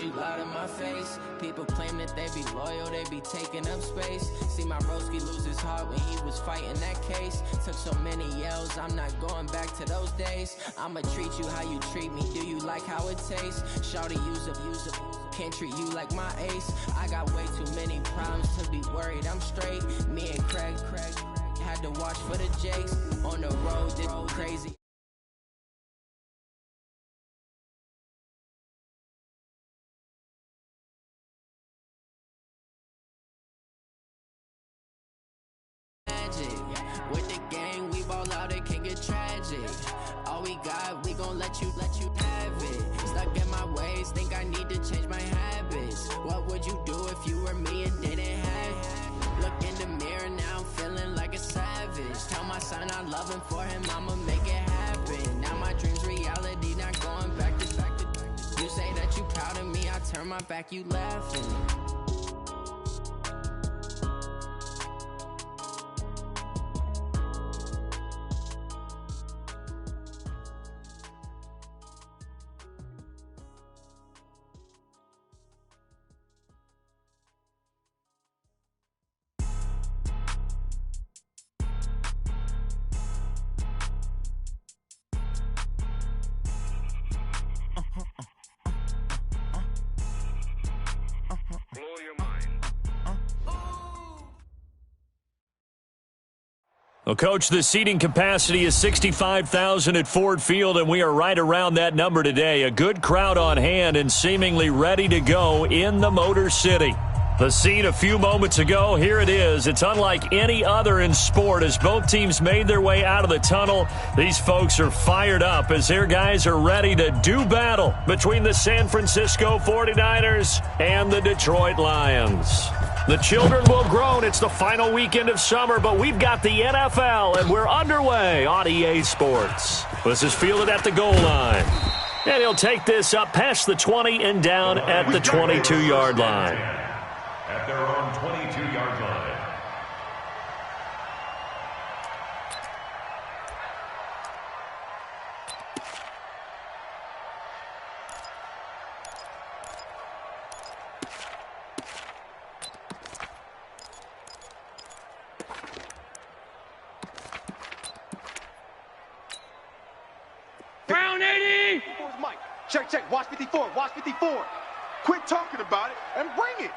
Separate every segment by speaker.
Speaker 1: you lie to my face. People claim that they be loyal, they be taking up space. See my broski lose his heart when he was fighting that case. Took so many yells, I'm not going back to those days. I'ma treat you how you treat me, do you like how it tastes? Shawty, use up, can't treat you like my ace. I got way too many problems to be worried, I'm straight. Me and Craig had to watch for the Jakes. On the road, this crazy. With the gang, we ball out, it can get tragic. All we got, we gon' let you have it. Stuck in my ways, think I need to change my habits. What would you do if you were me and didn't have it? Look in the mirror, now I'm feeling like a savage. Tell my son I love him, for him I'ma make it happen. Now my dream's reality, not going back to. You say that you proud of me, I turn my back, you laughing.
Speaker 2: Well, Coach, the seating capacity is 65,000 at Ford Field, and we are right around that number today. A good crowd on hand and seemingly ready to go in the Motor City. The scene a few moments ago, here it is. It's unlike any other in sport as both teams made their way out of the tunnel. These folks are fired up as their guys are ready to do battle between the San Francisco 49ers and the Detroit Lions. The children will groan. It's the final weekend of summer, but we've got the NFL, and we're underway on EA Sports. This is fielded at the goal line. And he'll take this up past the 20 and down at the 22-yard line.
Speaker 3: At their own 22-yard line.
Speaker 4: Brown 80!
Speaker 5: Where's Mike? Check. Watch 54. Watch 54. Quit talking about it and bring it.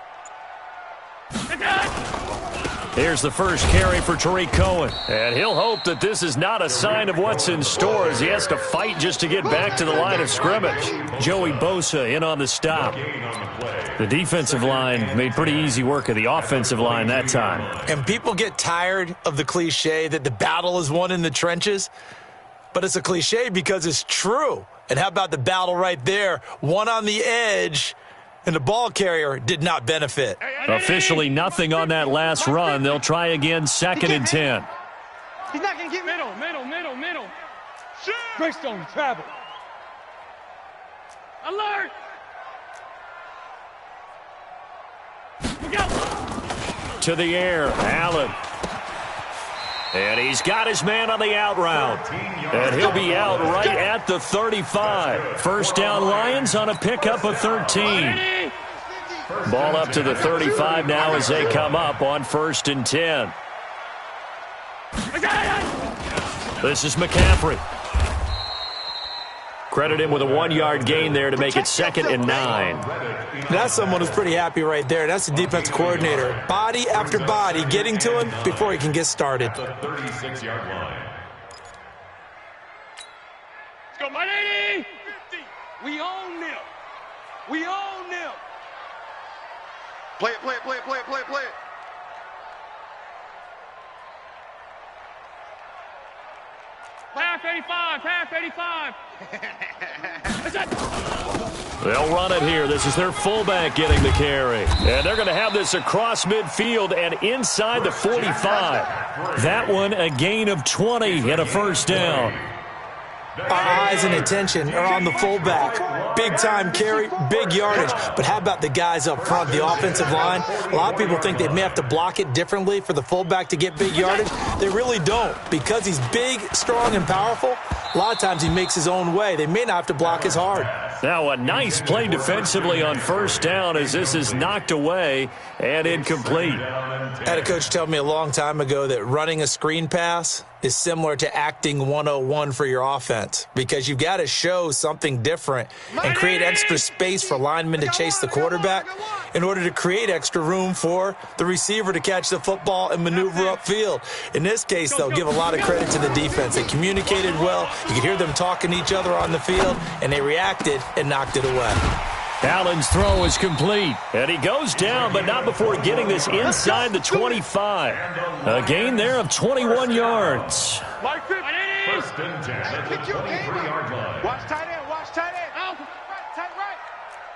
Speaker 2: Here's the first carry for Tariq Cohen. And he'll hope that this is not a sign of what's in store as he has to fight just to get back to the line of scrimmage. Joey Bosa in on the stop. The defensive line made pretty easy work of the offensive line that time.
Speaker 6: And people get tired of the cliche that the battle is won in the trenches. But it's a cliche because it's true. And how about the battle right there? One on the edge, and the ball carrier did not benefit.
Speaker 2: Officially nothing on that last run. They'll try again, 2nd and 10.
Speaker 4: He's not going to get middle. Greystone, travel. Alert! Look out!
Speaker 2: To the air, Allen. And he's got his man on the out route. And he'll be out right at the 35. First down Lions on a pickup of 13. Ball up to the 35 now as they come up on 1st and 10. This is McCaffrey. Credit him with a 1-yard gain there to make it 2nd and 9.
Speaker 6: That's someone who's pretty happy right there. That's the defense coordinator. Body after body getting to him before he can get started.
Speaker 3: The 36-yard line.
Speaker 4: Let's go, 180! We own them.
Speaker 5: Play it.
Speaker 4: Half 85.
Speaker 2: They'll run it here. This is their fullback getting the carry. And they're going to have this across midfield and inside the 45. That one a gain of 20 and a first down.
Speaker 6: Our eyes and attention are on the fullback. Big-time carry, big yardage. But how about the guys up front, the offensive line? A lot of people think they may have to block it differently for the fullback to get big yardage. They really don't. Because he's big, strong, and powerful, A lot of times he makes his own way. They may not have to block as hard.
Speaker 2: Now a nice play defensively on first down as this is knocked away and incomplete.
Speaker 6: I had a coach tell me a long time ago that running a screen pass is similar to acting 101 for your offense because you've got to show something different and create extra space for linemen to chase the quarterback in order to create extra room for the receiver to catch the football and maneuver upfield. In this case, they'll give a lot of credit to the defense. They communicated well. You could hear them talking to each other on the field, and they reacted and knocked it away.
Speaker 2: Allen's throw is complete, and he goes down, but not before getting this inside the 25. A gain there of 21 yards.
Speaker 3: First and 10 at the 23-yard line.
Speaker 5: Watch tight end, watch tight end. Tight right.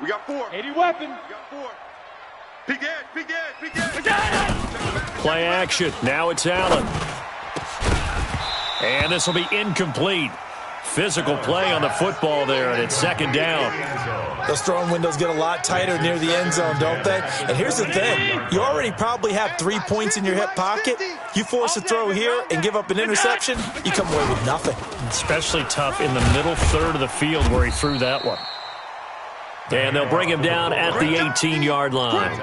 Speaker 5: We got 4.
Speaker 4: 80 weapon.
Speaker 5: We got 4. Peek edge.
Speaker 2: Play action. Now it's Allen. And this will be incomplete. Physical play on the football there, and it's second down.
Speaker 6: Those throwing windows get a lot tighter near the end zone, don't they? And here's the thing. You already probably have 3 points in your hip pocket. You force a throw here and give up an interception, you come away with nothing.
Speaker 2: Especially tough in the middle third of the field where he threw that one. And they'll bring him down at the 18-yard line.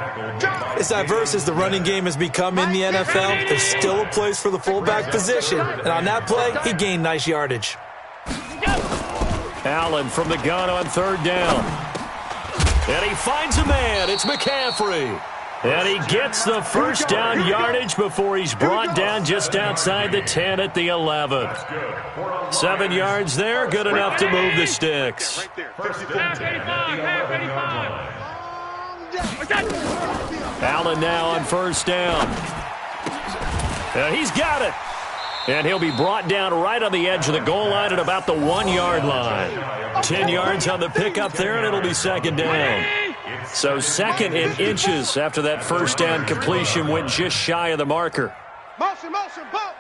Speaker 6: As diverse as the running game has become in the NFL, there's still a place for the fullback position. And on that play, he gained nice yardage.
Speaker 2: Allen from the gun on third down. And he finds a man. It's McCaffrey. And he gets the first down yardage before he's brought down just outside the 10 at the 11. 7 yards there, good enough to move the sticks. Allen now on first down. And he's got it. And he'll be brought down right on the edge of the goal line at about the 1-yard line. 10 yards on the pickup there, and it'll be second down. So second in inches after that first down completion went just shy of the marker.
Speaker 5: Motion, bump.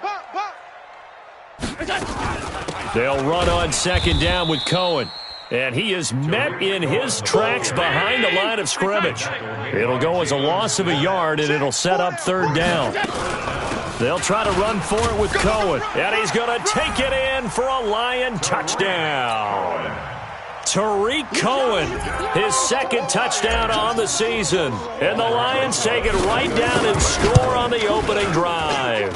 Speaker 2: They'll run on second down with Cohen. And he is met in his tracks behind the line of scrimmage. It'll go as a loss of a yard, and it'll set up third down. They'll try to run for it with Cohen. And he's going to take it in for a Lion touchdown. Tariq Cohen, his second touchdown on the season. And the Lions take it right down and score on the opening drive.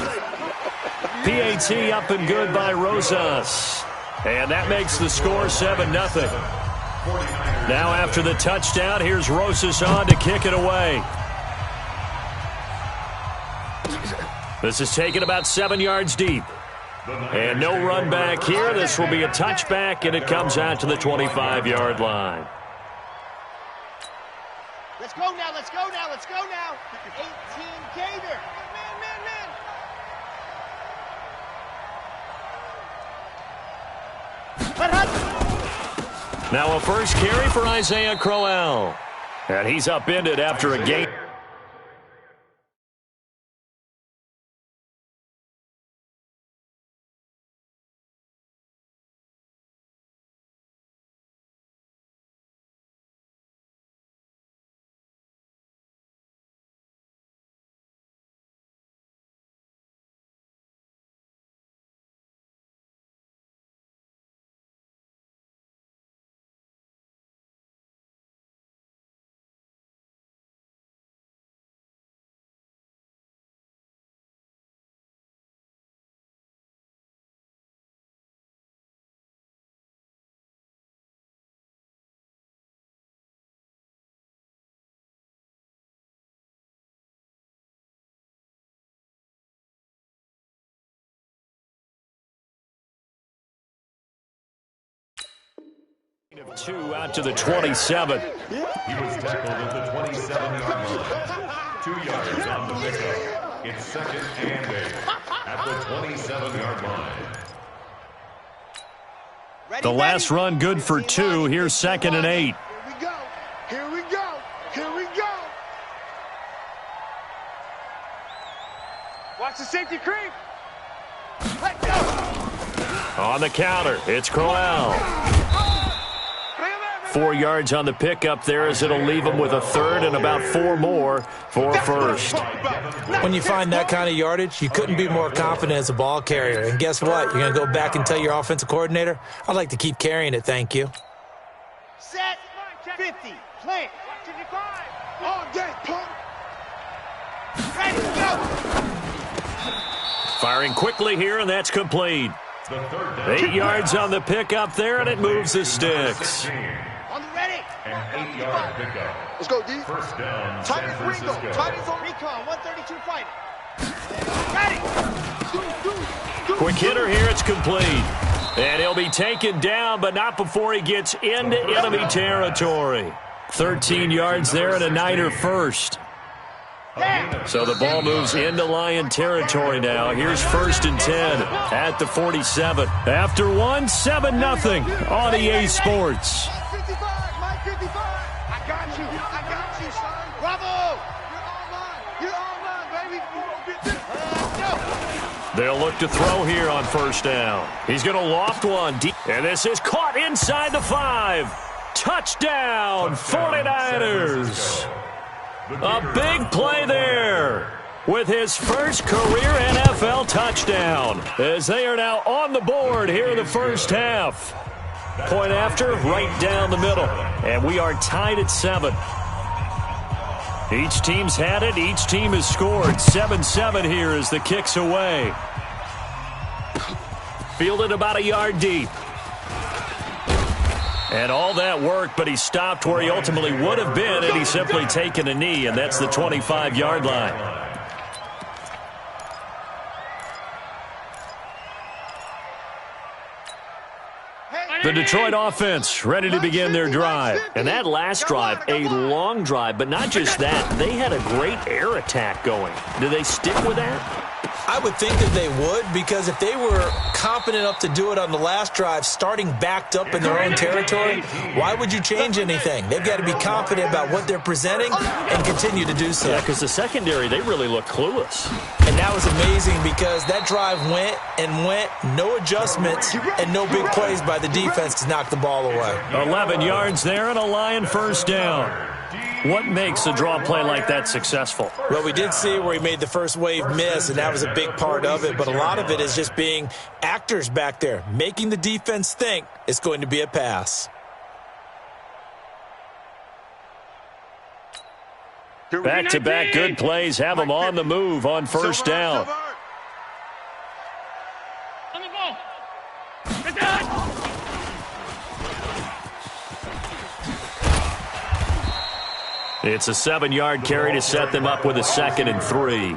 Speaker 2: PAT up and good by Rosas. And that makes the score 7-0. Now after the touchdown, here's Rosas on to kick it away. This is taken about 7 yards deep. And no run back here. This will be a touchback, and it comes out to the 25-yard line.
Speaker 7: Let's go now. 18 Gator. Man.
Speaker 2: Now a first carry for Isaiah Crowell. And he's upended after a gain. Of 2 out to the 27.
Speaker 3: He was tackled at the 27-yard line. 2 yards on the pickup. It's second and 8 at the 27-yard line.
Speaker 2: The last run good for 2. Here's second and 8.
Speaker 5: Here we go. Watch the safety creep. Let go.
Speaker 2: On the counter, it's Crowell. 4 yards on the pickup there, as it'll leave him with a third and about 4 more for a first.
Speaker 6: When you find that kind of yardage, you couldn't be more confident as a ball carrier. And guess what? You're going to go back and tell your offensive coordinator, I'd like to keep carrying it, thank you.
Speaker 5: Set 50. Play. 55. All day, punk. Ready, go.
Speaker 2: Firing quickly here, and that's complete. 8 yards on the pickup there, and it moves the sticks.
Speaker 5: On the ready.
Speaker 3: An 8-yard pickup.
Speaker 5: Let's go, D.
Speaker 3: First down, San
Speaker 5: Titus Ringo.
Speaker 3: Francisco.
Speaker 5: Titus on recon. 132 fighting. Ready.
Speaker 2: Quick hitter here, it's complete. And he'll be taken down, but not before he gets into enemy territory. 13 yards there and a Niner first. So the ball moves into Lion territory now. Here's 1st and 10 at the 47. After one, 7-0 on EA Sports.
Speaker 5: 55, Mike 55. I got you, son. Bravo. You're all mine, baby. Go.
Speaker 2: They'll look to throw here on 1st down. He's going to loft one deep. And this is caught inside the 5. Touchdown, 49ers. A big play there with his first career NFL touchdown, as they are now on the board here in the first half. Point after, right down the middle. And we are tied at 7. Each team's had it. Each team has scored. 7-7 here as the kick's away. Fielded about a yard deep. And all that work, but he stopped where he ultimately would have been had he simply taken a knee, and that's the 25-yard line. The Detroit offense ready to begin their drive. And that last drive, a long drive, but not just that. They had a great air attack going. Do they stick with that?
Speaker 6: I would think that they would, because if they were competent enough to do it on the last drive, starting backed up in their own territory, why would you change anything? They've got to be confident about what they're presenting and continue to do so.
Speaker 2: Yeah, because the secondary, they really look clueless.
Speaker 6: And that was amazing because that drive went and went, no adjustments, and no big plays by the defense to knock the ball away.
Speaker 2: 11 yards there and a Lion first down. What makes a draw play like that successful?
Speaker 6: Well, we did see where he made the first wave miss, and that was a big part of it. But a lot of it is just being actors back there, making the defense think it's going to be a pass.
Speaker 2: Back-to-back good plays have them on the move on first down.
Speaker 4: On the ball. Get down.
Speaker 2: It's a 7-yard carry to set them up with a 2nd and 3.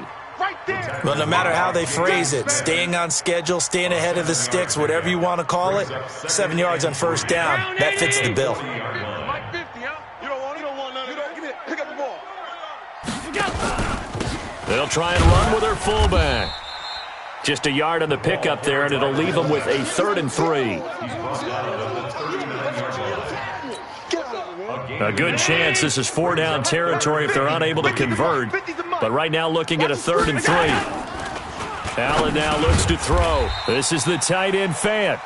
Speaker 6: Well, no matter how they phrase it, staying on schedule, staying ahead of the sticks, whatever you want to call it, 7 yards on first down, that fits the bill.
Speaker 5: Mike 50, huh? You don't want it. You don't want none of it. Give me it. Pick up the ball.
Speaker 2: They'll try and run with their fullback. Just a yard on the pickup there, and it'll leave them with a 3rd and 3. A good chance this is 4-down territory if they're unable to convert. But right now looking at a 3rd and 3. Allen now looks to throw. This is the tight end Fant.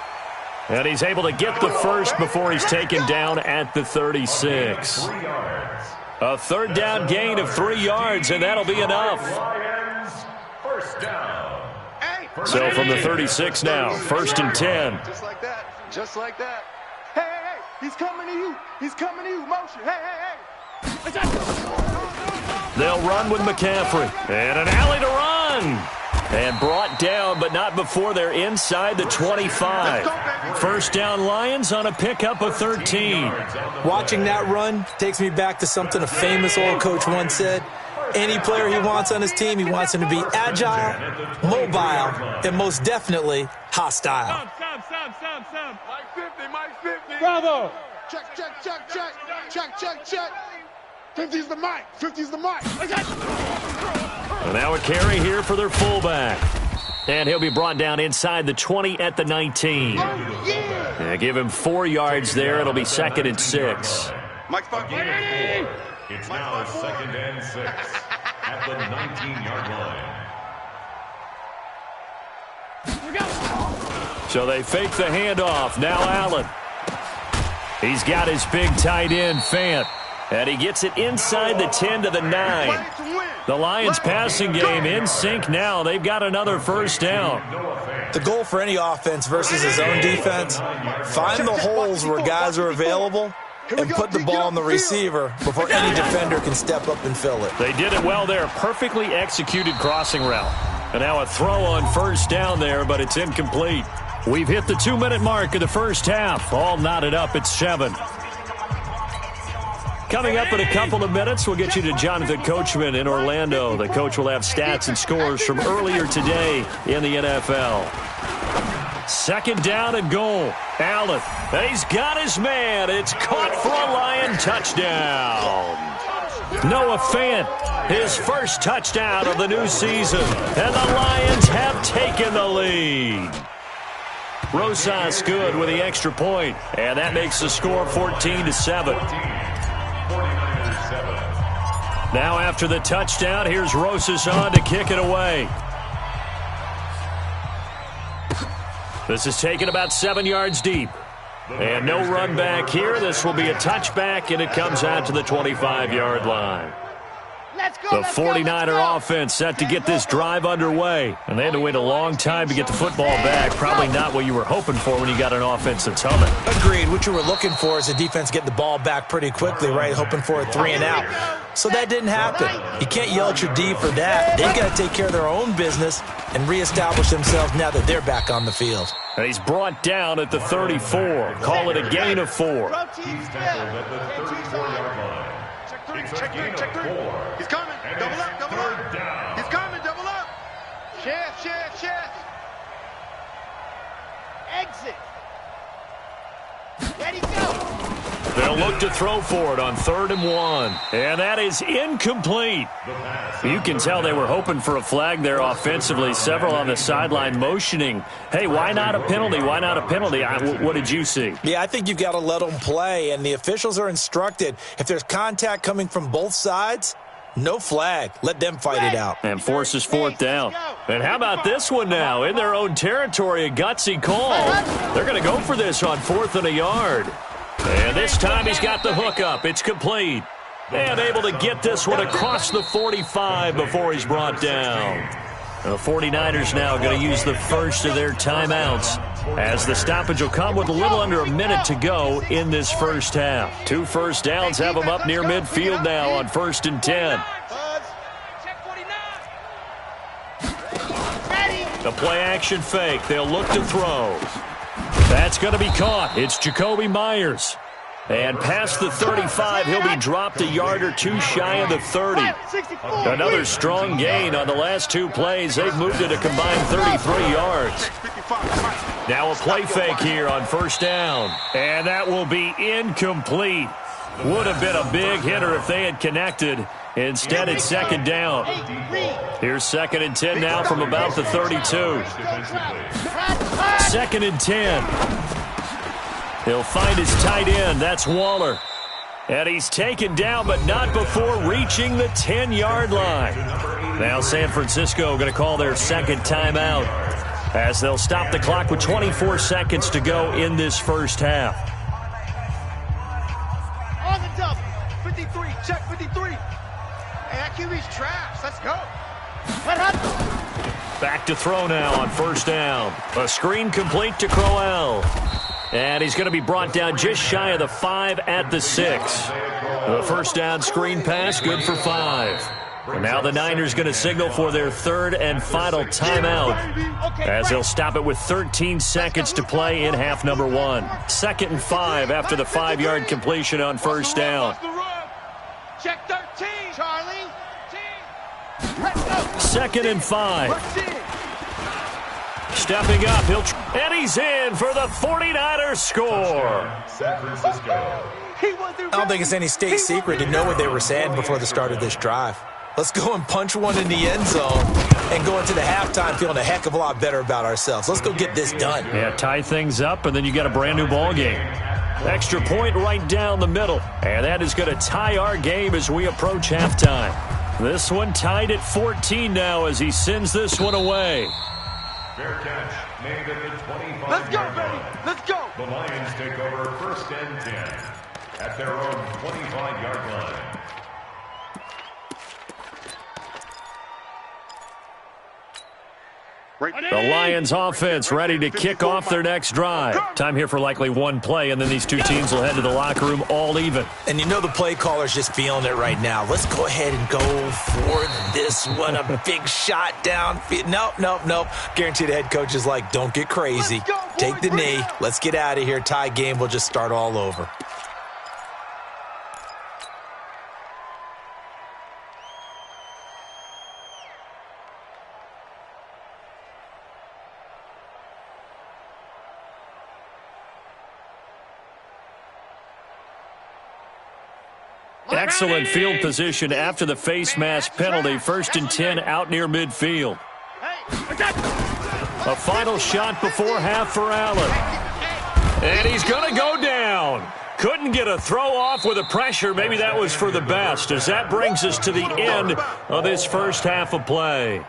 Speaker 2: And he's able to get the first before he's taken down at the 36. A 3rd down gain of 3 yards, and that'll be enough. So from the 36 now, 1st and 10.
Speaker 5: Just like that. Just like that. Hey, hey, hey. He's coming to you. He's coming to you. Motion. Hey, hey, hey.
Speaker 2: They'll run with McCaffrey. And an alley to run. And brought down, but not before they're inside the 25. First down Lions on a pickup of 13.
Speaker 6: Watching that run takes me back to something a famous old coach once said. Any player he wants on his team, he wants him to be agile, mobile, and most definitely hostile.
Speaker 4: Stop.
Speaker 5: Mike 50.
Speaker 4: Bravo.
Speaker 5: Check. 50's the mic. 50's the mic.
Speaker 2: And now a carry here for their fullback. And he'll be brought down inside the 20 at the 19. Yeah, give him 4 yards there. It'll be 2nd and 6.
Speaker 5: Mike's 5.
Speaker 3: It's now 2nd and 6 at the 19-yard line.
Speaker 2: So they fake the handoff. Now Allen. He's got his big tight end, Fant. And he gets it inside the 10 to the 9. The Lions passing game in sync now. They've got another first down.
Speaker 6: The goal for any offense versus his own defense, find the holes where guys are available and put the ball on the receiver before any defender can step up and fill it.
Speaker 2: They did it well there. Perfectly executed crossing route. And now a throw on first down there, but it's incomplete. We've hit the 2-minute mark of the first half. All knotted up at 7. Coming up in a couple of minutes, we'll get you to Jonathan Coachman in Orlando. The coach will have stats and scores from earlier today in the NFL. Second down and goal. Allen, he's got his man. It's caught for a Lion touchdown. Noah Fant, his first touchdown of the new season. And the Lions have taken the lead. Rosas good with the extra point, and that makes the score 14-7. Now after the touchdown, here's Rosas on to kick it away. This is taken about 7 yards deep. And no run back here. This will be a touchback, and it comes out to the 25-yard line. The 49er offense set to get this drive underway. And they had to wait a long time to get the football back. Probably not what you were hoping for when you got an offense that's humming.
Speaker 6: Agreed. What you were looking for is the defense getting the ball back pretty quickly, right? Hoping for a 3 and out. So that didn't happen. You can't yell at your D for that. They've got to take care of their own business and reestablish themselves now that they're back on the field.
Speaker 2: And he's brought down at the 34. Call it a gain of 4.
Speaker 3: He's tackled at the 34-yard line.
Speaker 5: Check three. He's coming. Double up. He's coming. Double up. Chest. Exit. Ready, go.
Speaker 2: They'll look to throw for it on 3rd and 1. And that is incomplete. You can tell they were hoping for a flag there offensively. Several on the sideline motioning. Hey, why not a penalty? Why not a penalty? What did you see?
Speaker 6: Yeah, I think you've got to let them play, and the officials are instructed. If there's contact coming from both sides, no flag. Let them fight it out.
Speaker 2: And forces 4th down. And how about this one now? In their own territory, a gutsy call. They're going to go for this on 4th and a yard. And this time he's got the hook up. It's complete. And able to get this one across the 45 before he's brought down. The 49ers now going to use the first of their timeouts, as the stoppage will come with a little under a minute to go in this first half. 2 first downs have them up near midfield now on 1st and 10. The play action fake. They'll look to throw. That's going to be caught. It's Jacoby Myers. And past the 35, he'll be dropped a yard or 2 shy of the 30. Another strong gain on the last 2 plays. They've moved it a combined 33 yards. Now a play fake here on 1st down. And that will be incomplete. Would have been a big hitter if they had connected. Instead, it's 2nd down. Here's 2nd and 10 now from about the 32. 2nd and 10. He'll find his tight end. That's Waller. And he's taken down, but not before reaching the 10-yard line. Now San Francisco going to call their 2nd timeout, as they'll stop the clock with 24 seconds to go in this first half.
Speaker 5: On the double. 53. Check 53. Hey, that QB's trash. Let's go.
Speaker 2: Back to throw now on 1st down. A screen complete to Crowell. And he's going to be brought down just shy of the 5 at the 6. The 1st down screen pass, good for 5. And now the Niners going to signal for their 3rd and final timeout, as they'll stop it with 13 seconds to play in half number 1. 2nd and 5 after the 5-yard completion on 1st down.
Speaker 5: Check 13. Charlie.
Speaker 2: 2nd and 5. Stepping up, and he's in for the 49ers score.
Speaker 3: San Francisco.
Speaker 6: I don't think it's any state secret to know what they were saying before the start of this drive. Let's go and punch one in the end zone and go into the halftime feeling a heck of a lot better about ourselves. Let's go get this done.
Speaker 2: Yeah, tie things up, and then you got a brand-new ball game. Extra point right down the middle, and that is going to tie our game as we approach halftime. This one tied at 14 now as he sends this one away.
Speaker 3: Fair catch made at the 25-yard
Speaker 5: Let's go,
Speaker 3: line.
Speaker 5: baby. Let's go.
Speaker 3: The Lions take over 1st and 10 at their own 25-yard line.
Speaker 2: The Lions offense ready to kick off their next drive. Time here for likely one play, and then these two teams will head to the locker room all even.
Speaker 6: And you know the play caller's just feeling it right now. Let's go ahead and go for this one. A big shot downfield. Nope. Guarantee the head coach is like, don't get crazy. Take the knee. Let's get out of here. Tie game. We'll just start all over.
Speaker 2: Excellent field position after the face mask penalty. 1st and 10 out near midfield. A final shot before half for Allen. And he's going to go down. Couldn't get a throw off with the pressure. Maybe that was for the best, as that brings us to the end of this first half of play.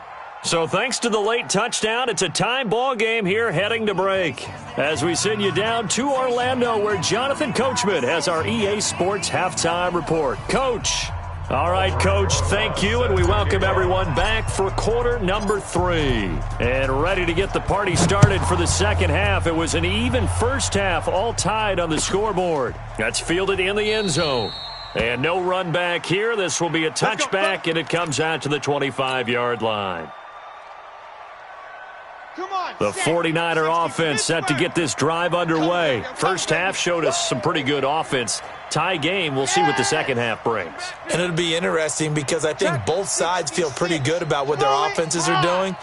Speaker 2: So thanks to the late touchdown, it's a tie ball game here heading to break. As we send you down to Orlando, where Jonathan Coachman has our EA Sports Halftime Report. Coach. All right, Coach, thank you, and we welcome everyone back for quarter number 3. And ready to get the party started for the second half. It was an even first half, all tied on the scoreboard. That's fielded in the end zone. And no run back here. This will be a touchback, and it comes out to the 25-yard line. The 49er offense set to get this drive underway. First half showed us some pretty good offense. Tie game, we'll see what the second half brings.
Speaker 6: And it'll be interesting because I think both sides feel pretty good about what their offenses are doing.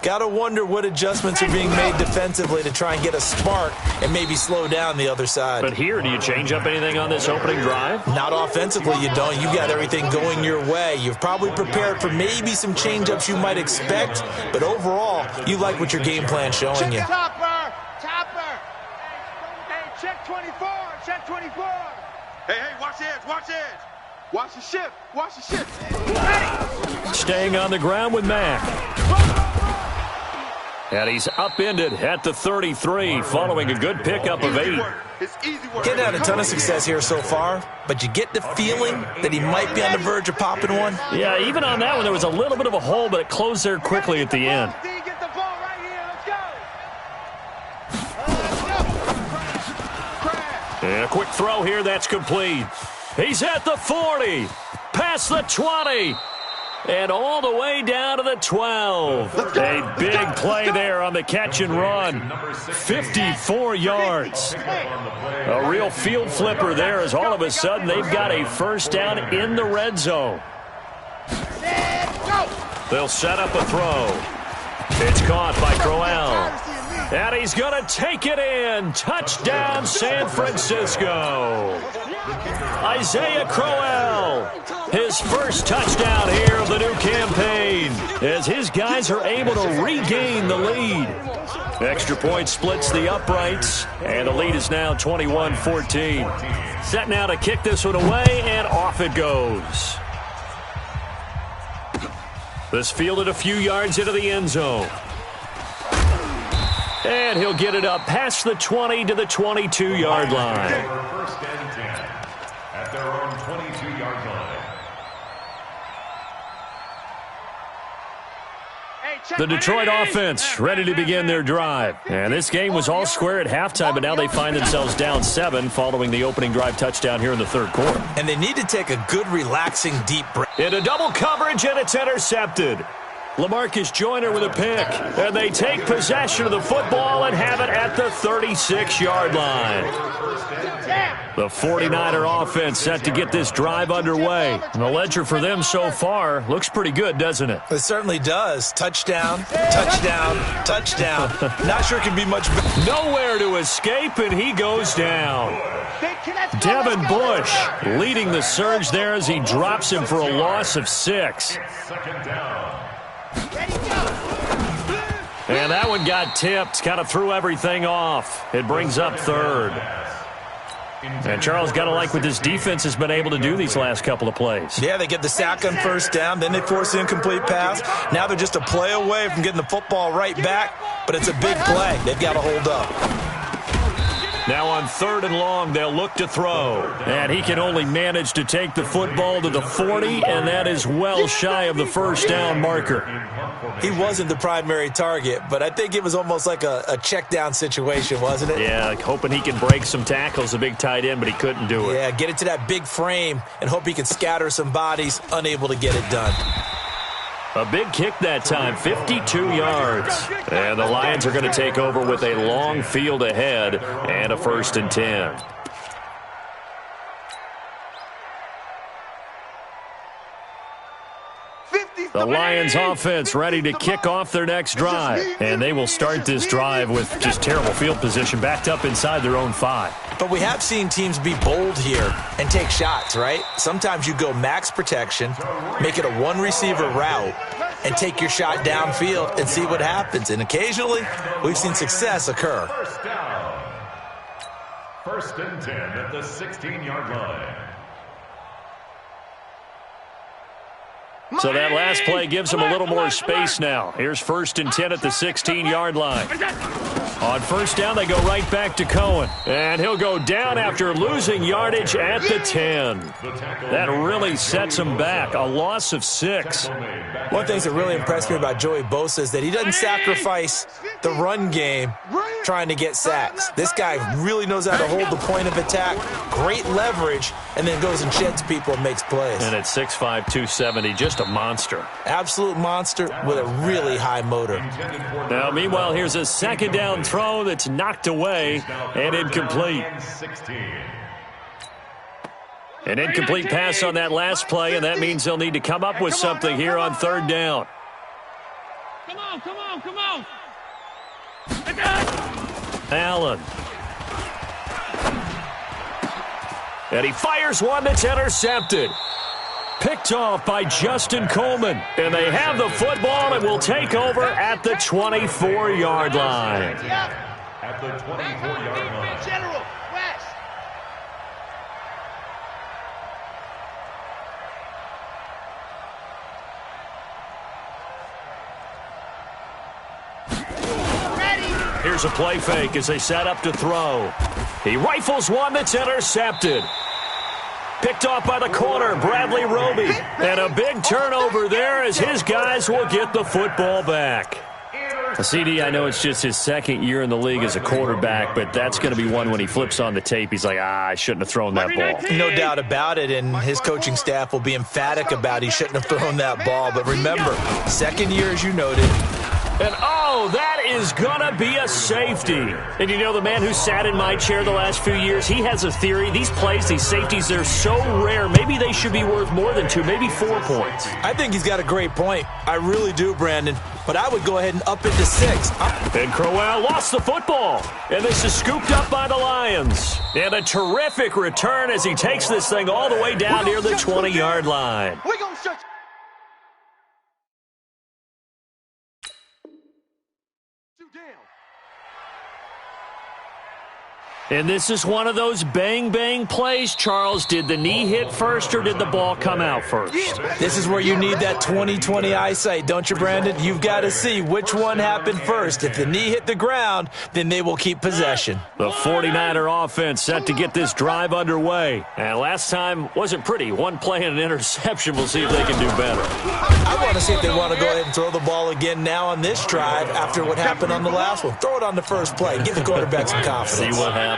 Speaker 6: Got to wonder what adjustments are being made defensively to try and get a spark and maybe slow down the other side.
Speaker 2: But here, do you change up anything on this opening drive?
Speaker 6: Not offensively, you don't. You got everything going your way. You've probably prepared for maybe some change-ups you might expect, but overall, you like what your game plan's showing you.
Speaker 5: Topper. Hey, check 24. Hey, watch the edge. Watch the shift.
Speaker 2: Staying on the ground with Mack. And he's upended at the 33 following a good pickup of 8.
Speaker 6: Getting had a ton of success here so far, but you get the feeling that he might be on the verge of popping one.
Speaker 2: Yeah, even on that one, there was a little bit of a hole, but it closed there quickly at the end. And a quick throw here, that's complete. He's at the 40, past the 20, and all the way down to the 12. A big play there on the catch and run. 54 yards. A real field flipper there, as all of a sudden they've got a first down in the red zone. They'll set up a throw. It's caught by Crowell. And he's going to take it in. Touchdown, San Francisco. Isaiah Crowell, his first touchdown here of the new campaign, as his guys are able to regain the lead. Extra point splits the uprights, and the lead is now 21-14. Set now to kick this one away, and off it goes. This fielded a few yards into the end zone. And he'll get it up past the 20 to the 22-yard line.
Speaker 3: First and 10 at their own 22-yard line.
Speaker 2: The Detroit offense ready to begin their drive. And this game was all square at halftime, but now they find themselves down 7 following the opening drive touchdown here in the third quarter.
Speaker 6: And they need to take a good, relaxing, deep breath.
Speaker 2: Into double coverage, and it's intercepted. LaMarcus Joyner with a pick, and they take possession of the football and have it at the 36-yard line. The 49er offense set to get this drive underway. And the ledger for them so far looks pretty good, doesn't it?
Speaker 6: It certainly does. Touchdown, touchdown, touchdown. Not sure it can be much better.
Speaker 2: Nowhere to escape, and he goes down. Devin Bush leading the surge there as he drops him for a loss of 6.
Speaker 3: Second down.
Speaker 2: And that one got tipped, kind of threw everything off. It brings up third. And Charles, got to like what this defense has been able to do these last couple of plays.
Speaker 6: Yeah, they get the sack on first down, then they force the incomplete pass. Now they're just a play away from getting the football right back, but it's a big play. They've got to hold up.
Speaker 2: Now on 3rd and long, they'll look to throw. And he can only manage to take the football to the 40, and that is well shy of the first down marker.
Speaker 6: He wasn't the primary target, but I think it was almost like a check down situation, wasn't it?
Speaker 2: Yeah, like hoping he can break some tackles, a big tight end, but he couldn't do it.
Speaker 6: Yeah, get it to that big frame and hope he can scatter some bodies, unable to get it done.
Speaker 2: A big kick that time, 52 yards. And the Lions are going to take over with a long field ahead and a 1st and 10. The Lions offense ready to kick off their next drive. And they will start this drive with just terrible field position, backed up inside their own 5.
Speaker 6: But we have seen teams be bold here and take shots, right? Sometimes you go max protection, make it a one-receiver route, and take your shot downfield and see what happens. And occasionally, we've seen success occur.
Speaker 3: First down. 1st and 10 at the 16-yard line.
Speaker 2: So that last play gives them a little more space now. Here's 1st and 10 at the 16-yard line. On 1st down, they go right back to Cohen. And he'll go down after losing yardage at the 10. That really sets him back. A loss of 6.
Speaker 6: One of the things that really impressed me about Joey Bosa is that he doesn't sacrifice the run game trying to get sacks. This guy really knows how to hold the point of attack, great leverage, and then goes and sheds people and makes plays.
Speaker 2: And at 6'5", 270, just a monster.
Speaker 6: Absolute monster with a really high motor.
Speaker 2: Now, meanwhile, here's a 2nd down throw that's knocked away and incomplete. An incomplete pass on that last play, and that means they'll need to come up with something here on 3rd down.
Speaker 4: Come on, come on, come on.
Speaker 2: Allen. And he fires one that's intercepted. Picked off by Justin Coleman. And they have the football and will take over at the 24-yard line.
Speaker 3: At the 24-yard line.
Speaker 4: General, West.
Speaker 2: Here's a play fake as they set up to throw. He rifles one that's intercepted. Picked off by the corner, Bradley Roby. And a big turnover there as his guys will get the football back. CD, I know it's just his 2nd year in the league as a quarterback, but that's going to be one when he flips on the tape. He's like, I shouldn't have thrown that ball.
Speaker 6: No doubt about it, and his coaching staff will be emphatic about he shouldn't have thrown that ball. But remember, 2nd year, as you noted.
Speaker 2: And, oh, that is going to be a safety. And you know, the man who sat in my chair the last few years, he has a theory. These plays, these safeties, they're so rare. Maybe they should be worth more than 2, maybe 4 points.
Speaker 6: I think he's got a great point. I really do, Brandon. But I would go ahead and up it to 6.
Speaker 2: And Crowell lost the football. And this is scooped up by the Lions. And a terrific return as he takes this thing all the way down near the 20-yard line.
Speaker 5: We're going to search.
Speaker 2: And this is one of those bang-bang plays, Charles. Did the knee hit first or did the ball come out first?
Speaker 6: This is where you need that 20/20 eyesight, don't you, Brandon? You've got to see which one happened first. If the knee hit the ground, then they will keep possession.
Speaker 2: The 49er offense set to get this drive underway. And last time wasn't pretty. One play and an interception. We'll see if they can do better.
Speaker 6: I want to see if they want to go ahead and throw the ball again now on this drive after what happened on the last one. Throw it on the first play. Give the quarterback some confidence.
Speaker 2: See what happens.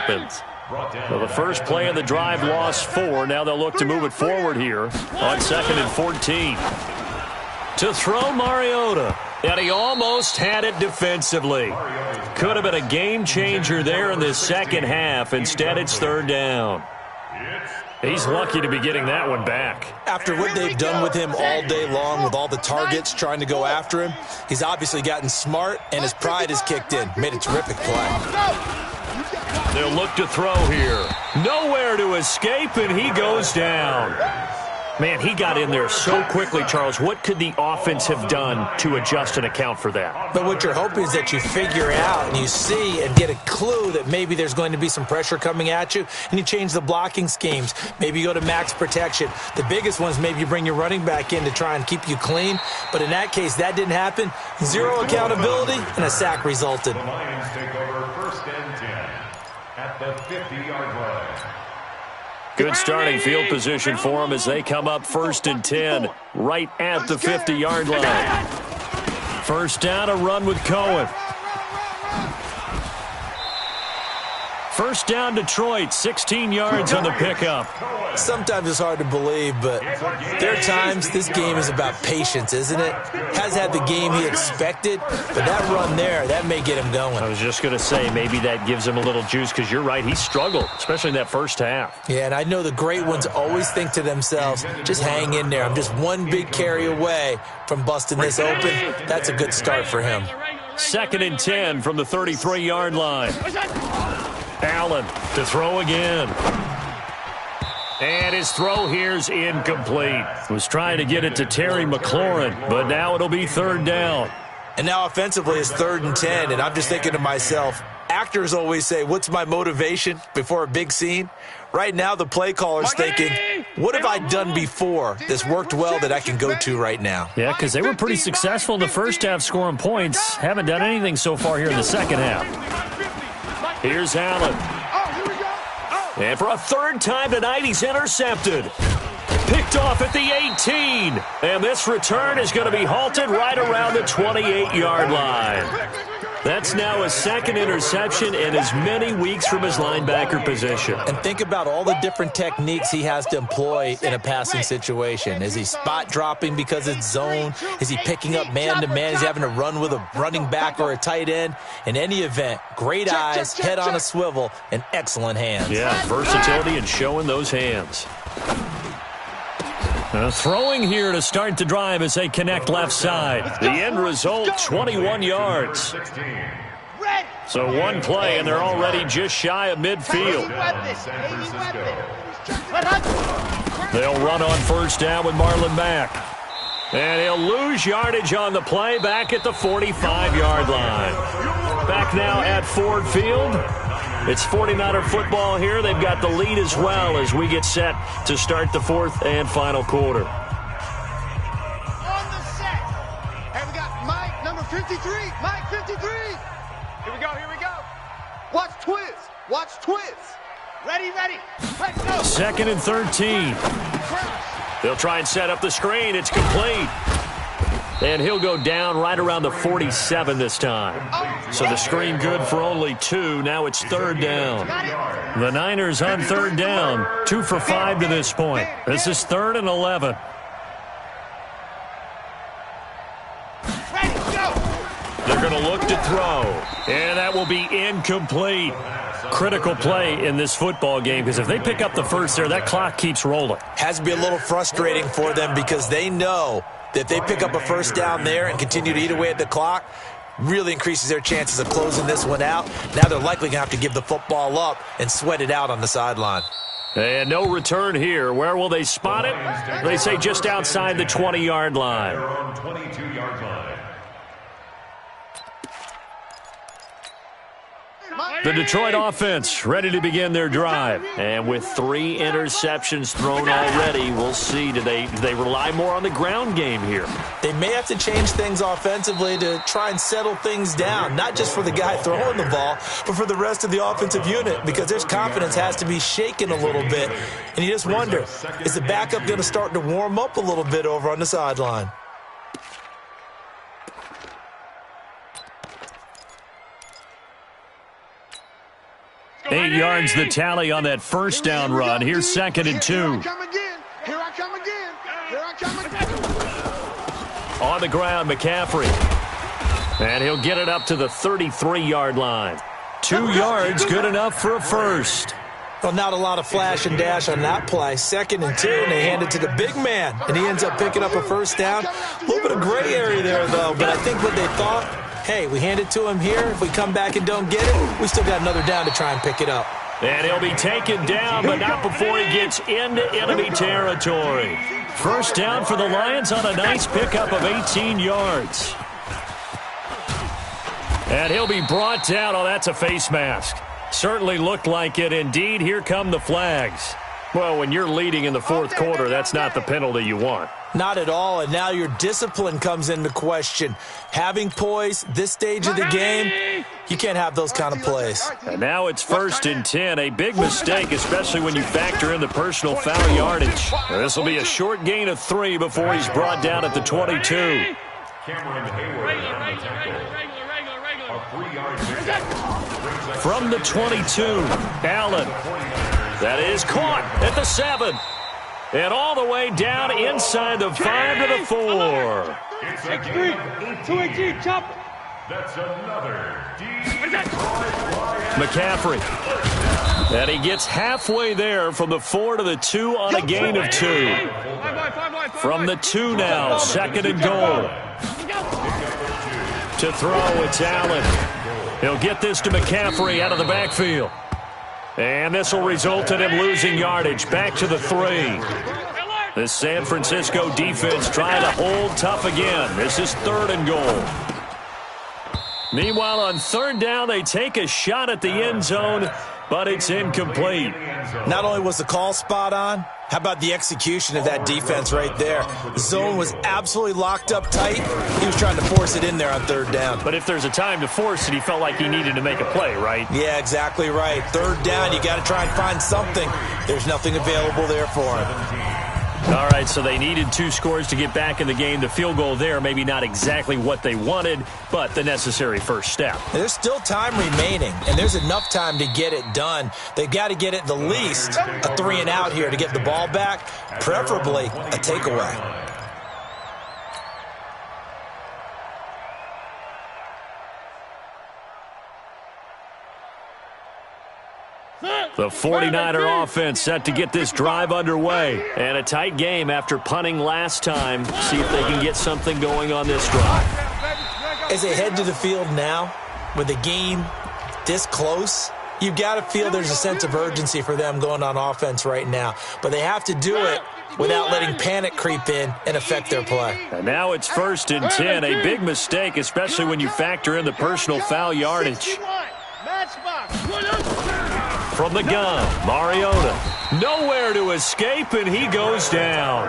Speaker 2: Well, the first play of the drive lost 4. Now they'll look to move it forward here on 2nd and 14. To throw Mariota. And he almost had it defensively. Could have been a game changer there in this second half. Instead, it's 3rd down. He's lucky to be getting that one back.
Speaker 6: After what they've done with him all day long, with all the targets trying to go after him, he's obviously gotten smart, and his pride has kicked in. Made a terrific play.
Speaker 2: They'll look to throw here. Nowhere to escape, and he goes down. Man, he got in there so quickly, Charles. What could the offense have done to adjust and account for that?
Speaker 6: But what you're hoping is that you figure out and you see and get a clue that maybe there's going to be some pressure coming at you, and you change the blocking schemes. Maybe you go to max protection. The biggest one is maybe you bring your running back in to try and keep you clean. But in that case, that didn't happen. Zero accountability, and a sack resulted.
Speaker 3: The Lions take over 1st and 10 at the 50-yard line.
Speaker 2: Good starting field position for them as they come up 1st and 10 right at the 50-yard line. First down, a run with Cohen. First down, Detroit, 16 yards on the pickup.
Speaker 6: Sometimes it's hard to believe, but there are times this game is about patience, isn't it? Has had the game he expected, but that run there, that may get him going.
Speaker 2: I was just going to say, maybe that gives him a little juice, because you're right, he struggled, especially in that first half.
Speaker 6: Yeah, and I know the great ones always think to themselves, just hang in there. I'm just one big carry away from busting this open. That's a good start for him.
Speaker 2: 2nd and 10 from the 33-yard line. Allen to throw again. And his throw here's incomplete. Was trying to get it to Terry McLaurin, but now it'll be 3rd down.
Speaker 6: And now offensively it's 3rd and 10, and I'm just thinking to myself, actors always say, what's my motivation before a big scene? Right now the play caller's thinking, what have I done before that's worked well that I can go to right now?
Speaker 2: Yeah, because they were pretty successful in the first half scoring points. Haven't done anything so far here in the second half. Here's Allen. And for a 3rd time tonight, he's intercepted. Picked off at the 18. And this return is going to be halted right around the 28-yard line. That's now his 2nd interception in as many weeks from his linebacker position.
Speaker 6: And think about all the different techniques he has to employ in a passing situation. Is he spot dropping because it's zone? Is he picking up man-to-man? Is he having to run with a running back or a tight end? In any event, great eyes, head on a swivel, and excellent hands.
Speaker 2: Yeah, versatility and showing those hands. Throwing here to start the drive as they connect left side. The end result, 21 yards. So one play, and they're already just shy of midfield. They'll run on 1st down with Marlon Mack. And he'll lose yardage on the play back at the 45-yard line. Back now at Ford Field. It's 49er football here. They've got the lead as well as we get set to start the 4th and final quarter.
Speaker 5: On the set. And we got Mike, number 53. Mike, 53. Here we go, here we go. Watch Twiz. Watch Twiz. Ready, ready. Let's go.
Speaker 2: 2nd and 13. They'll try and set up the screen. It's complete. And he'll go down right around the 47 this time. So the screen good for only 2. Now it's 3rd down. The Niners on 3rd down. 2 for 5 to this point. This is 3rd and 11. They're going to look to throw. And that will be incomplete. Critical play in this football game, because if they pick up the first there, that clock keeps rolling.
Speaker 6: Has to be a little frustrating for them because they know that if they pick up a first down there and continue to eat away at the clock, really increases their chances of closing this one out. Now they're likely going to have to give the football up and sweat it out on the sideline.
Speaker 2: And no return here. Where will they spot it? They say just outside the 20-yard line.
Speaker 3: They're on 22-yard line.
Speaker 2: The Detroit offense ready to begin their drive. And with 3 interceptions thrown already, we'll see. Do they rely more on the ground game here?
Speaker 6: They may have to change things offensively to try and settle things down, not just for the guy throwing the ball, but for the rest of the offensive unit, because their confidence has to be shaken a little bit. And you just wonder, is the backup going to start to warm up a little bit over on the sideline?
Speaker 2: 8 yards the tally on that first down run. Here's 2nd and 2.
Speaker 5: Here I come again. Here I come again. Here I come again.
Speaker 2: On the ground, McCaffrey. And he'll get it up to the 33-yard line. 2 yards, good enough for a first.
Speaker 6: Well, not a lot of flash and dash on that play. 2nd and 2, and they hand it to the big man, and he ends up picking up a first down. A little bit of gray area there, though, but I think what they thought, hey, we hand it to him here. If we come back and don't get it, we still got another down to try and pick it up.
Speaker 2: And he'll be taken down, but not before he gets into enemy territory. First down for the Lions on a nice pickup of 18 yards. And he'll be brought down. Oh, that's a face mask. Certainly looked like it. Indeed, here come the flags. Well, when you're leading in the fourth quarter, that's not the penalty you want.
Speaker 6: Not at all, and now your discipline comes into question. Having poise this stage of the game, you can't have those kind of plays.
Speaker 2: And now it's 1st and 10, a big mistake, especially when you factor in the personal foul yardage. This will be a short gain of 3 before he's brought down at the 22. From the 22, Allen. That is caught at the 7. And all the way down inside the 5 to the 4.
Speaker 4: X3, 218, chop.
Speaker 3: That's another
Speaker 2: McCaffrey. And he gets halfway there from the 4 to the 2 on a gain of 2. From the 2 now, 2nd and goal. To throw, it's Allen. He'll get this to McCaffrey out of the backfield. And this will result in him losing yardage. Back to the 3. The San Francisco defense trying to hold tough again. This is 3rd and goal. Meanwhile, on 3rd down, they take a shot at the end zone, but it's incomplete.
Speaker 6: Not only was the call spot on, how about the execution of that defense right there? The zone was absolutely locked up tight. He was trying to force it in there on 3rd down.
Speaker 2: But if there's a time to force it, he felt like he needed to make a play, right?
Speaker 6: Yeah, exactly right. 3rd down, you got to try and find something. There's nothing available there for him.
Speaker 2: All right, so they needed 2 scores to get back in the game. The field goal there, maybe not exactly what they wanted, but the necessary first step.
Speaker 6: There's still time remaining, and there's enough time to get it done. They've got to get it the least a 3 and out here to get the ball back, preferably a takeaway.
Speaker 2: The 49er offense set to get this drive underway. And a tight game after punting last time. See if they can get something going on this drive.
Speaker 6: As they head to the field now, with the game this close, you've got to feel there's a sense of urgency for them going on offense right now. But they have to do it without letting panic creep in and affect their play.
Speaker 2: And now it's 1st and 10. A big mistake, especially when you factor in the personal foul yardage. From the gun, Mariota. Nowhere to escape, and he goes down.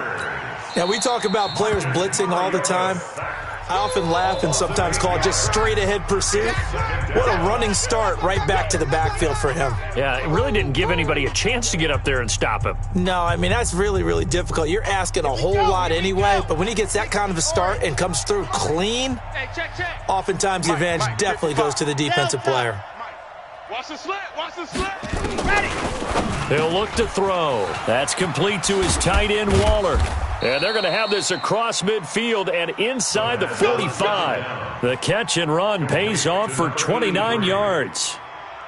Speaker 6: Now, we talk about players blitzing all the time. I often laugh and sometimes call it just straight-ahead pursuit. What a running start right back to the backfield for him.
Speaker 2: Yeah, it really didn't give anybody a chance to get up there and stop him.
Speaker 6: No, I mean, that's really, really difficult. You're asking a whole lot anyway, but when he gets that kind of a start and comes through clean, oftentimes the advantage definitely goes to the defensive player.
Speaker 4: Watch the slant, watch the slant. Ready.
Speaker 2: He'll look to throw. That's complete to his tight end, Waller. And they're going to have this across midfield and inside the 45. The catch and run pays off for 29 yards.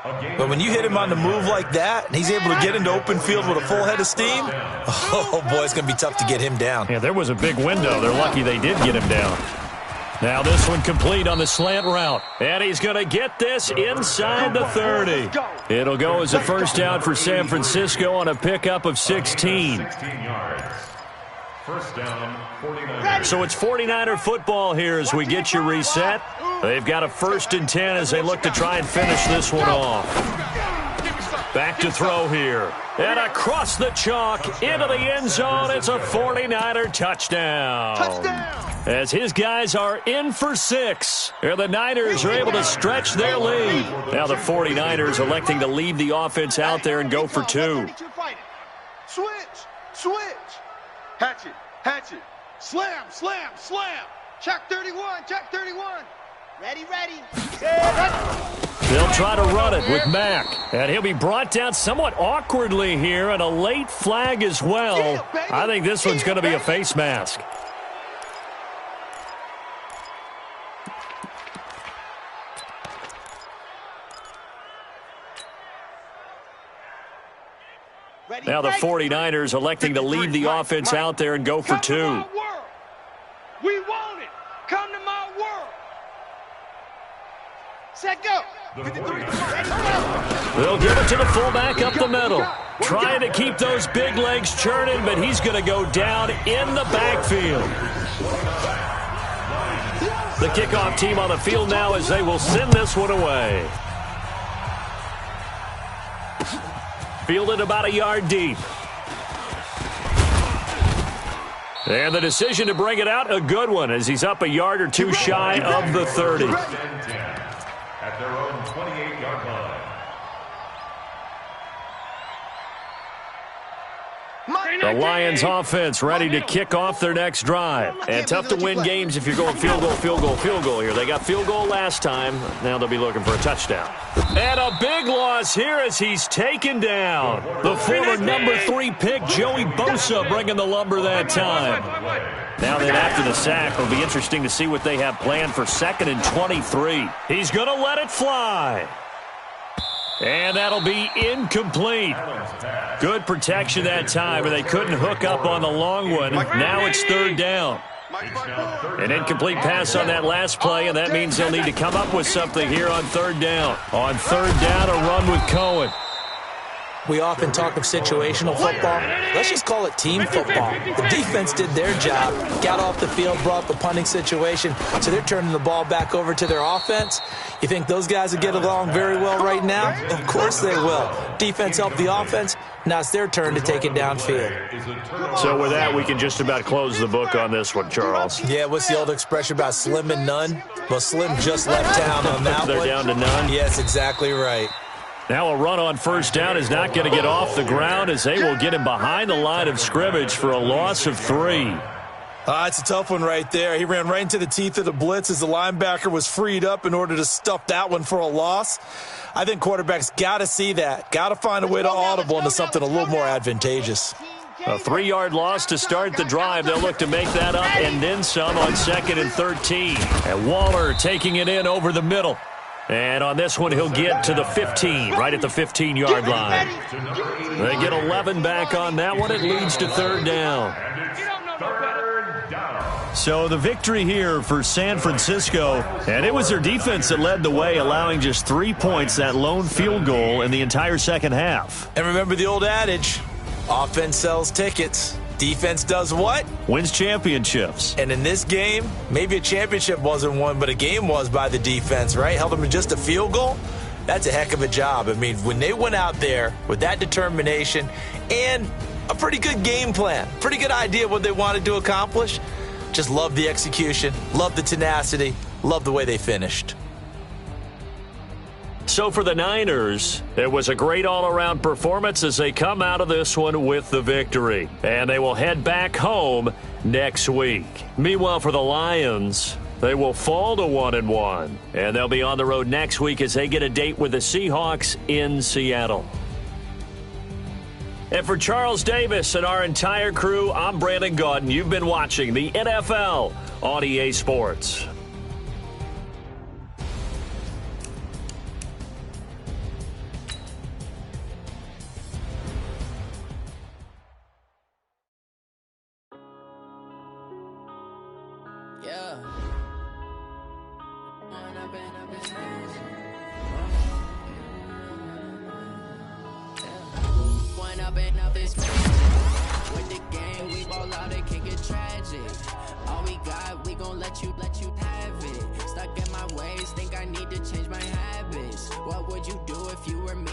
Speaker 6: But when you hit him on the move like that, and he's able to get into open field with a full head of steam, oh, boy, it's going to be tough to get him down.
Speaker 2: Yeah, there was a big window. They're lucky they did get him down. Now this one complete on the slant route. And he's going to get this inside the 30. It'll go as a first down for San Francisco on a pickup of 16.
Speaker 3: First down, 49ers.
Speaker 2: So it's 49er football here as we get you reset. They've got a 1st and 10 as they look to try and finish this one off. Back to throw here. And across the chalk into the end zone. It's a 49er touchdown. As his guys are in for 6. And the Niners are able to stretch their lead. Now the 49ers electing to leave the offense out there and go for 2.
Speaker 5: Switch, switch. Hatchet, hatchet. Slam, slam, slam. Check 31, check 31. Ready, ready.
Speaker 2: They'll try to run it with Mack. And he'll be brought down somewhat awkwardly here, and a late flag as well. I think this one's going to be a face mask. Now the 49ers electing to leave the offense out there and go for 2.
Speaker 4: We want it. Come to my world.
Speaker 5: Set, go.
Speaker 2: They'll give it to the fullback up the middle. Trying to keep those big legs churning, but he's going to go down in the backfield. The kickoff team on the field now as they will send this one away. Fielded about a yard deep. And the decision to bring it out, a good one, as he's up a yard or two shy of the 30.
Speaker 3: At their own 28-yard line.
Speaker 2: The Lions offense ready to kick off their next drive. And tough to win games if you're going field goal, field goal, field goal here. They got field goal last time. Now they'll be looking for a touchdown. And a big loss here as he's taken down. The former number 3 pick, Joey Bosa, bringing the lumber that time. Now then, after the sack, it'll be interesting to see what they have planned for 2nd and 23. He's going to let it fly. And that'll be incomplete. Good protection that time, and they couldn't hook up on the long one. Now it's 3rd down. An incomplete pass on that last play, and that means they'll need to come up with something here on 3rd down. On 3rd down, a run with Cohen.
Speaker 6: We often talk of situational football. Let's just call it team football. The defense did their job, got off the field, brought the punting situation, so they're turning the ball back over to their offense. You think those guys will get along very well right now? Of course they will. Defense helped the offense. Now it's their turn to take it downfield.
Speaker 2: So with that, we can just about close the book on this one, Charles.
Speaker 6: Yeah, what's the old expression about slim and none? Well, Slim just left town on that one.
Speaker 2: They're down to none?
Speaker 6: Yes, exactly right.
Speaker 2: Now a run on 1st down is not going to get off the ground as they will get him behind the line of scrimmage for a loss of 3.
Speaker 6: It's a tough one right there. He ran right into the teeth of the blitz as the linebacker was freed up in order to stuff that one for a loss. I think quarterbacks got to see that. Got to find a way to audible into something a little more advantageous.
Speaker 2: A 3-yard loss to start the drive. They'll look to make that up and then some on 2nd and 13. And Waller taking it in over the middle. And on this one, he'll get to the 15, right at the 15-yard line. They get 11 back on that one. It leads to 3rd down. So the victory here for San Francisco, and it was their defense that led the way, allowing just 3 points, that lone field goal in the entire second half.
Speaker 6: And remember the old adage, offense sells tickets. Defense does what?
Speaker 2: Wins championships.
Speaker 6: And in this game, maybe a championship wasn't won, but a game was by the defense, right? Held them to just a field goal. That's a heck of a job. I mean, when they went out there with that determination and a pretty good game plan, pretty good idea what they wanted to accomplish, just love the execution, love the tenacity, love the way they finished.
Speaker 2: So for the Niners, it was a great all-around performance as they come out of this one with the victory. And they will head back home next week. Meanwhile, for the Lions, they will fall to 1-1. And they'll be on the road next week as they get a date with the Seahawks in Seattle. And for Charles Davis and our entire crew, I'm Brandon Gaudin. You've been watching the NFL on EA Sports.
Speaker 1: With the game, we ball out, it can get tragic. All we got, we gon' let you have it. Stuck in my ways, think I need to change my habits. What would you do if you were me?